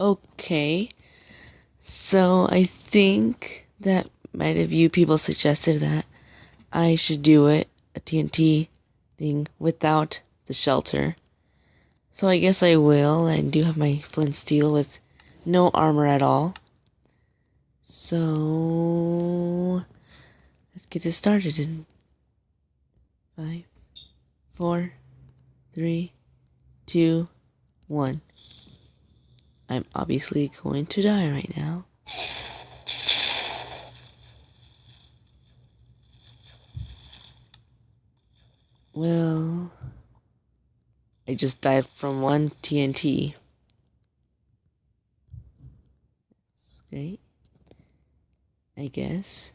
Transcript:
Okay, so I think that might have you people suggested that I should do a TNT thing without the shelter. So I guess I will. I do have my flint steel with no armor at all. So let's get this started in 5, 4, 3, 2, 1. I'm obviously going to die right now. Well, I just died from one TNT. It's great, I guess.